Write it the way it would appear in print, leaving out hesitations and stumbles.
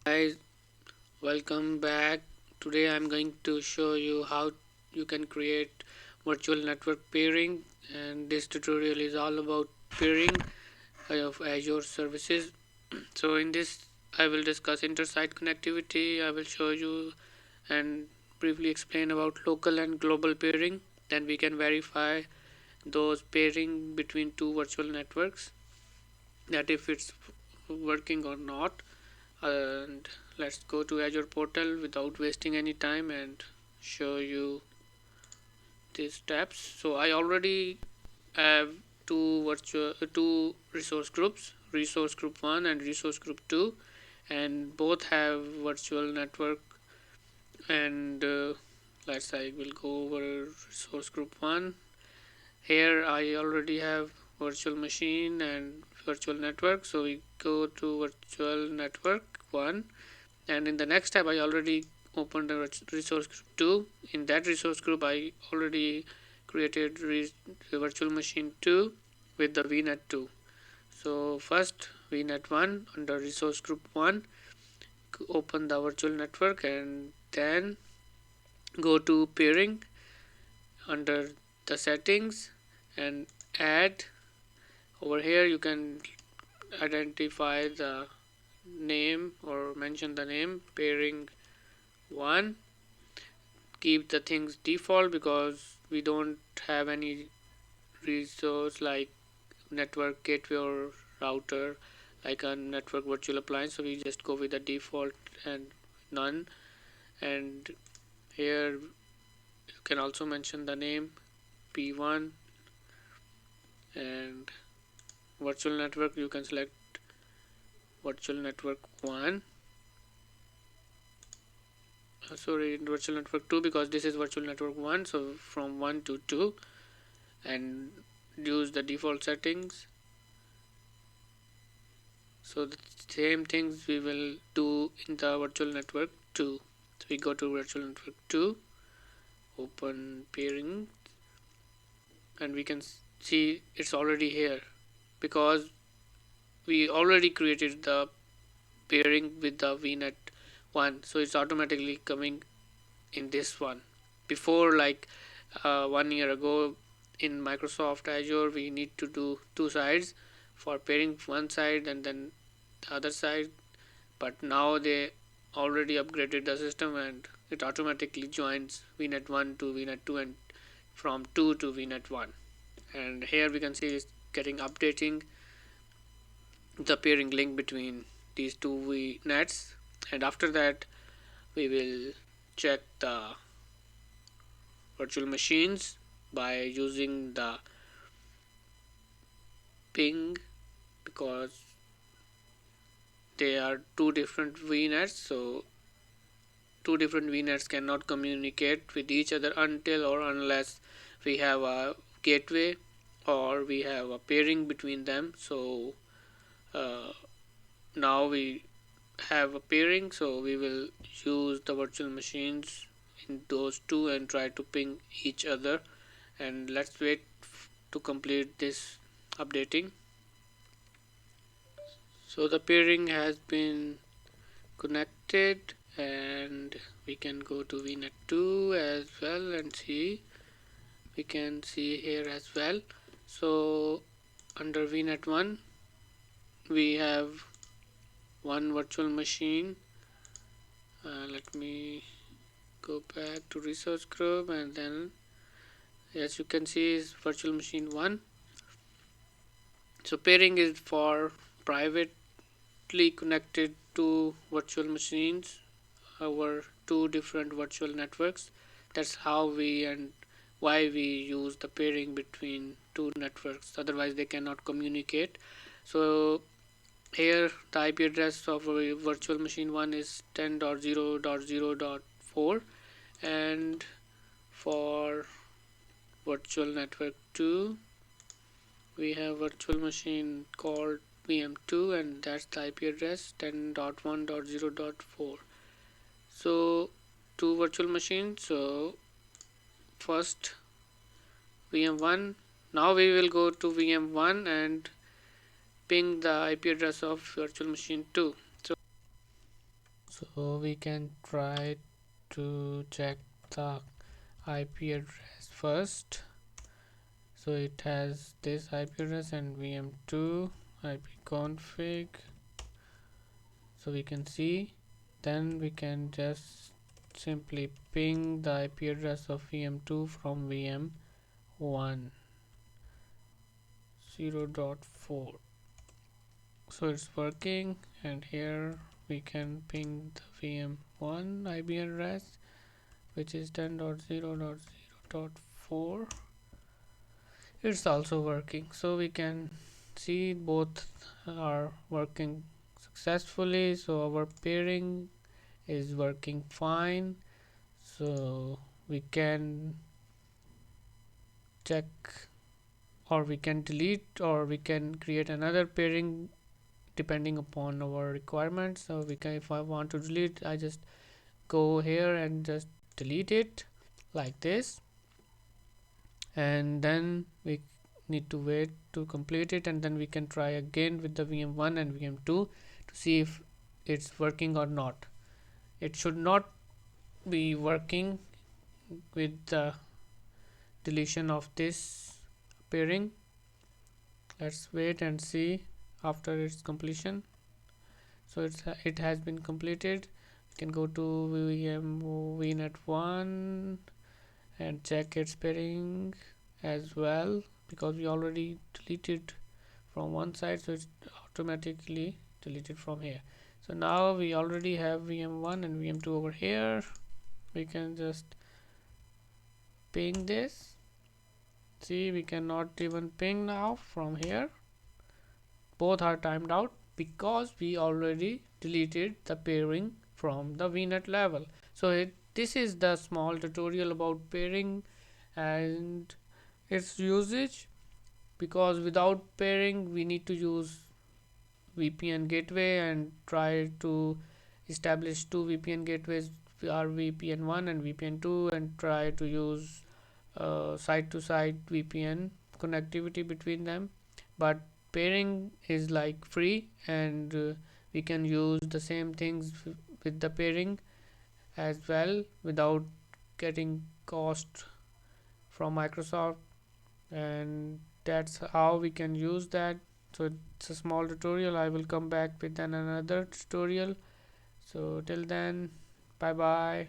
Guys, welcome back. Today I'm going to show you how you can create virtual network peering, and this tutorial is all about peering of Azure services. So in this I will discuss Intersite connectivity. I will show you and briefly explain about local and global peering. Then we can verify those pairing between two virtual networks, that if it's working or not. And let's go to Azure portal without wasting any time and show you these steps. So I already have two resource groups, resource group 1 and resource group 2, and both have virtual network. And let's I will go over resource group 1. Here I already have virtual machine and virtual network, so we go to virtual network 1, and in the next tab I already opened the resource group 2. In that resource group I already created virtual machine 2 with the vnet 2. So first vnet 1 under resource group 1, open the virtual network and then go to peering under the settings and add. Over here you can identify the name or mention the name pairing 1. Keep the things default because we don't have any resource like network gateway or router like a network virtual appliance, so we just go with the default and none. And here you can also mention the name p1, and virtual network you can select virtual network 1, sorry, virtual network 2, because this is virtual network 1, so from 1 to 2, and use the default settings. So the same things we will do in the virtual network 2. So we go to virtual network 2, open peering, and we can see it's already here because we already created the pairing with the vnet 1, so it's automatically coming in this one. Before, like 1 year ago in Microsoft Azure, we need to do two sides for pairing one side and then the other side, but now they already upgraded the system and it automatically joins vnet 1 to vnet 2 and from 2 to vnet 1. And here we can see it's getting updating the pairing link between these two vnets, and after that we will check the virtual machines by using the ping, because they are two different vnets, so two different vnets cannot communicate with each other until or unless we have a gateway or we have a pairing between them. So now we have a pairing, so we will use the virtual machines in those two and try to ping each other. And let's wait to complete this updating. So the pairing has been connected and we can go to vnet 2 as well and see, we can see here as well. So under vnet 1 we have one virtual machine. Let me go back to resource group, and then as you can see is virtual machine 1. So pairing is for privately connected to virtual machines over two different virtual networks. That's how we and why we use the pairing between two networks, otherwise they cannot communicate. So here the IP address of virtual machine 1 is 10.0.0.4, and for virtual network 2 we have virtual machine called VM2, and that's the IP address 10.1.0.4. so two virtual machines. So first VM1, now we will go to VM1 and ping the IP address of virtual machine 2. So we can try to check the IP address first. So it has this IP address and VM2 IP config, so we can see. Then we can just simply ping the IP address of VM2 from VM1 0.4. So it's working, and here we can ping the VM1 IP address, which is 10.0.0.4. It's also working, so we can see both are working successfully. So our pairing is working fine, so we can check, or we can delete, or we can create another pairing depending upon our requirements. So we can, if I want to delete, I just go here and just delete it like this, and then we need to wait to complete it, and then we can try again with the VM1 and VM2 to see if it's working or not. It should not be working with the deletion of this pairing. Let's wait and see after its completion. So it has been completed. We can go to vnet1 and check its pairing as well, because we already deleted from one side, so it's automatically deleted from here. So now we already have VM1 and VM2 over here. We can just ping this. See, we cannot even ping now from here. Both are timed out because we already deleted the pairing from the VNet level. So this is the small tutorial about pairing and its usage, because without pairing we need to use VPN gateway and try to establish two VPN gateways, our VPN1 and VPN2, and try to use site to site VPN connectivity between them. But pairing is like free, and we can use the same things with the pairing as well without getting cost from Microsoft, and that's how we can use that. So it's a small tutorial. I will come back with another tutorial. So till then, bye bye.